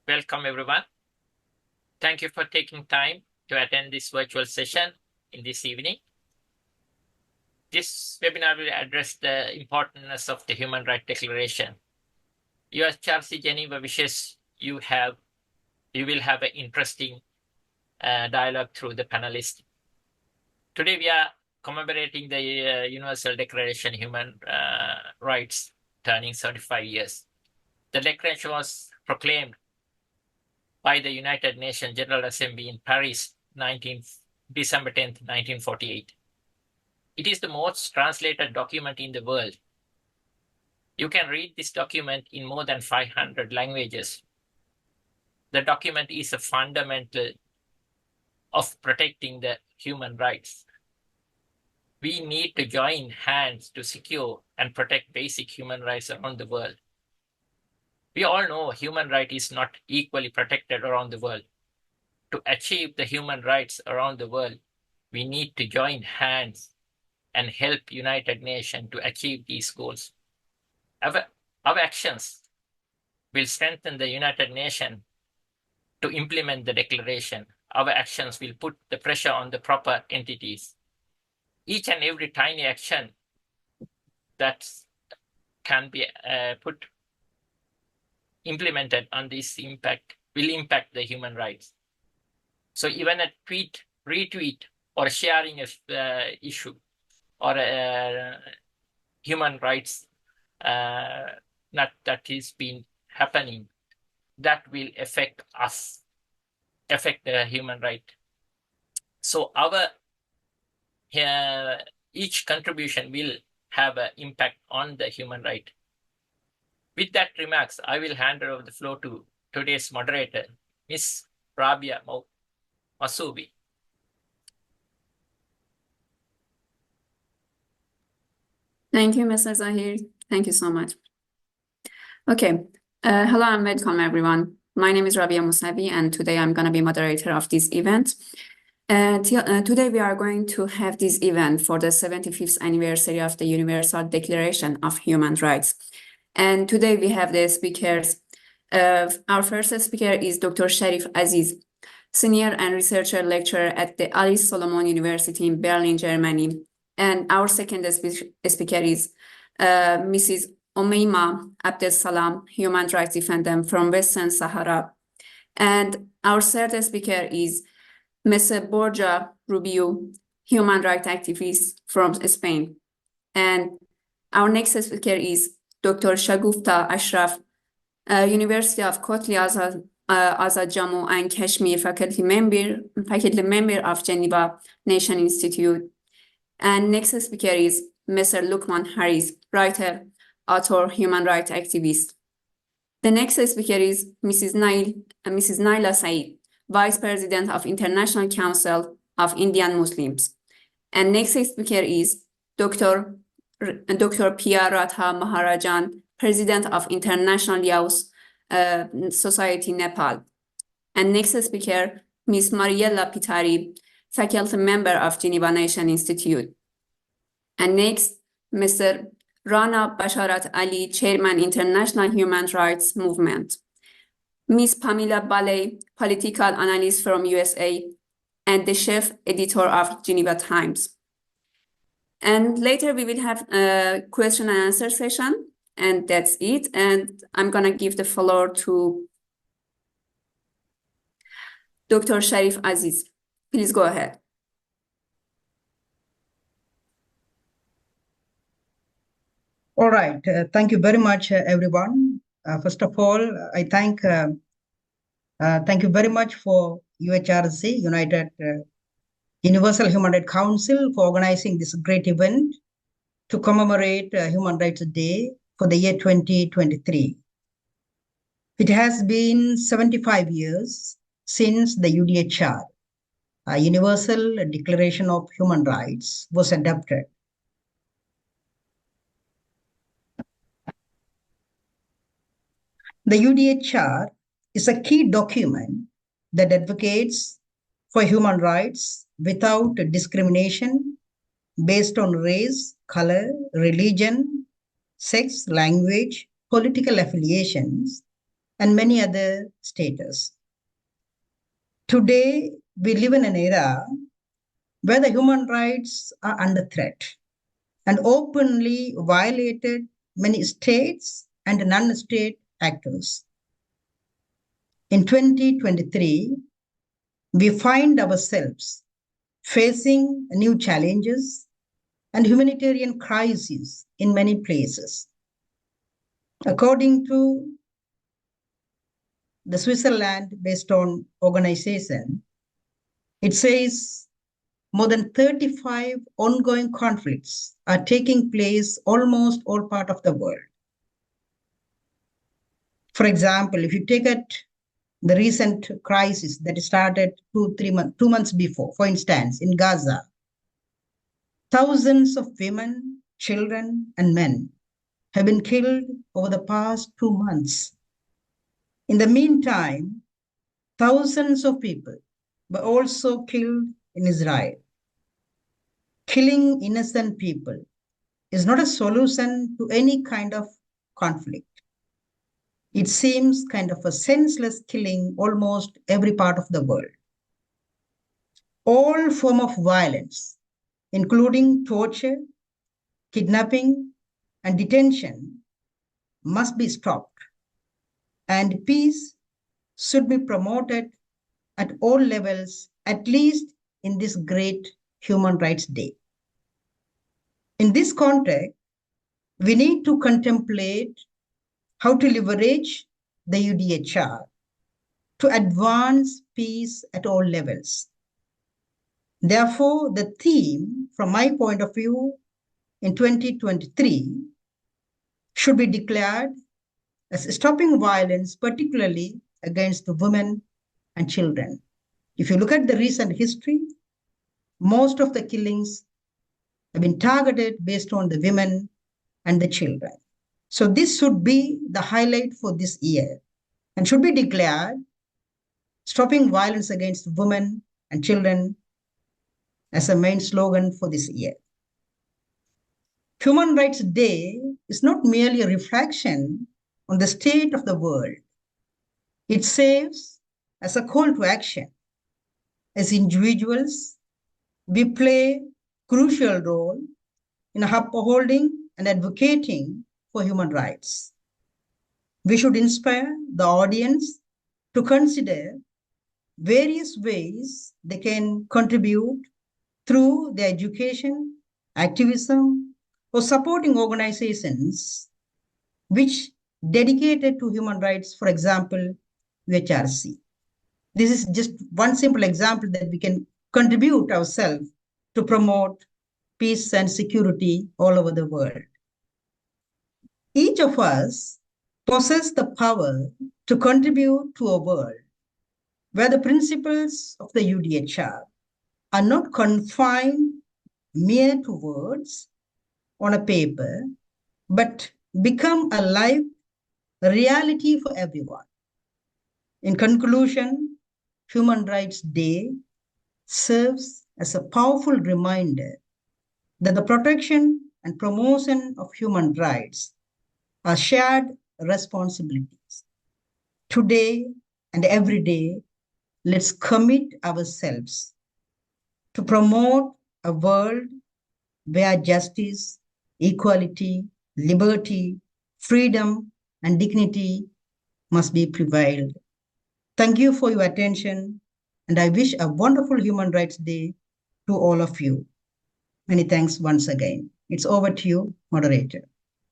Welcome, everyone. Thank you for taking time to attend this virtual session in this evening. This webinar will address the importance of the Human Rights Declaration. USRC Geneva wishes you will have an interesting dialogue through the panelists. Today, we are commemorating the Universal Declaration of Human Rights turning 35 years. The Declaration was proclaimed by the United Nations General Assembly in Paris, December 10th, 1948. It is the most translated document in the world. You can read this document in more than 500 languages. The document is a fundamental of protecting the human rights. We need to join hands to secure and protect basic human rights around the world. We all know human rights is not equally protected around the world. To achieve the human rights around the world, we need to join hands and help United Nations to achieve these goals. Our actions will strengthen the United Nations to implement the declaration. Our actions will put the pressure on the proper entities. Each and every tiny action that can be implemented on this will impact the human rights. So even a tweet, retweet, or sharing a issue or human rights that is been happening, that will affect us, affect the human right. So our each contribution will have an impact on the human right. With that remarks, I will hand over the floor to today's moderator, Ms. Rabia Masubi. Thank you, Mr. Zahir. Thank you so much. Okay. Hello and welcome, everyone. My name is Rabia Musavi, and today I'm going to be moderator of this event. Today we are going to have this event for the 75th anniversary of the Universal Declaration of Human Rights. And today we have the speakers. Our first speaker is Dr. Sharif Aziz, senior and researcher lecturer at the Alice Solomon University in Berlin, Germany. And our second speaker is Mrs. Omeima Abdel Salam, human rights defender from Western Sahara. And our third speaker is Mr. Borja Rubio, human rights activist from Spain. And our next speaker is Dr. Shagufta Ashraf, University of Kotli Azad Jammu and Kashmir faculty member of Geneva Nation Institute. And next speaker is Mr. Lukman Harris, writer, author, human rights activist. The next speaker is Mrs. Naila Saeed, Vice President of International Council of Indian Muslims. And next speaker is Dr. Pia Ratha Maharajan, President of International Youth Society, Nepal. And next speaker, Ms. Mariella Pitari, faculty member of Geneva Nation Institute. And next, Mr. Rana Basharat Ali, Chairman, International Human Rights Movement. Ms. Pamela Ballet, political analyst from USA, and the chief editor of Geneva Times. And later we will have a question and answer session, and that's it. And I'm gonna give the floor to Dr. Sharif Aziz. Please go ahead. All right. Thank you very much, everyone. First of all, I thank you very much for UHRC, Universal Human Rights Council, for organizing this great event to commemorate Human Rights Day for the year 2023. It has been 75 years since the UDHR, Universal Declaration of Human Rights, was adopted. The UDHR is a key document that advocates for human rights without discrimination based on race, color, religion, sex, language, political affiliations, and many other status. Today, we live in an era where the human rights are under threat and openly violated many states and non-state actors. In 2023, we find ourselves facing new challenges and humanitarian crises in many places. According to the Switzerland-based on organization, it says more than 35 ongoing conflicts are taking place almost all parts of the world. For example, if you take the recent crisis that started 2 months before, for instance, in Gaza, thousands of women, children, and men have been killed over the past 2 months. In the meantime, thousands of people were also killed in Israel. Killing innocent people is not a solution to any kind of conflict. It seems kind of a senseless killing almost every part of the world. All form of violence, including torture, kidnapping, and detention, must be stopped, and peace should be promoted at all levels, at least in this great Human Rights Day. In this context, we need to contemplate how to leverage the UDHR to advance peace at all levels. Therefore, the theme, from my point of view, in 2023 should be declared as stopping violence, particularly against the women and children. If you look at the recent history, most of the killings have been targeted based on the women and the children. So this should be the highlight for this year and should be declared stopping violence against women and children as a main slogan for this year. Human Rights Day is not merely a reflection on the state of the world. It serves as a call to action. As individuals, we play a crucial role in upholding and advocating for human rights. We should inspire the audience to consider various ways they can contribute through their education, activism, or supporting organizations which dedicated to human rights, for example, UHRC. This is just one simple example that we can contribute ourselves to promote peace and security all over the world. Each of us possesses the power to contribute to a world where the principles of the UDHR are not confined mere to words on a paper, but become a live reality for everyone. In conclusion, Human Rights Day serves as a powerful reminder that the protection and promotion of human rights are shared responsibilities. Today and every day, let's commit ourselves to promote a world where justice, equality, liberty, freedom, and dignity must be prevailed. Thank you for your attention, and I wish a wonderful Human Rights Day to all of you. Many thanks once again. It's over to you, moderator.